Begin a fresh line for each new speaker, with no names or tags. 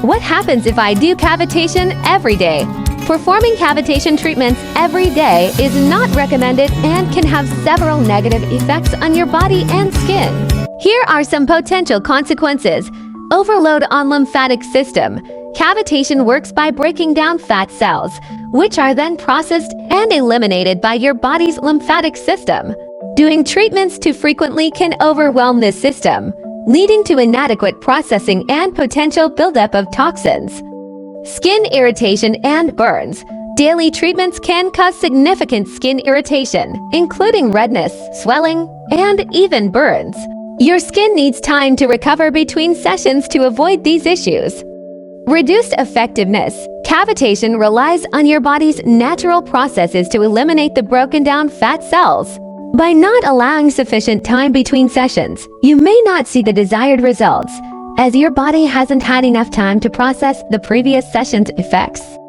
What happens if I do cavitation every day? Performing cavitation treatments every day is not recommended and can have several negative effects on your body and skin. Here are some potential consequences. Overload on lymphatic system. Cavitation works by breaking down fat cells, which are then processed and eliminated by your body's lymphatic system. Doing treatments too frequently can overwhelm this system, leading to inadequate processing and potential buildup of toxins. Skin irritation and burns. Daily treatments can cause significant skin irritation, including redness, swelling, and even burns. Your skin needs time to recover between sessions to avoid these issues. Reduced effectiveness. Cavitation relies on your body's natural processes to eliminate the broken down fat cells. By not allowing sufficient time between sessions, you may not see the desired results, as your body hasn't had enough time to process the previous session's effects.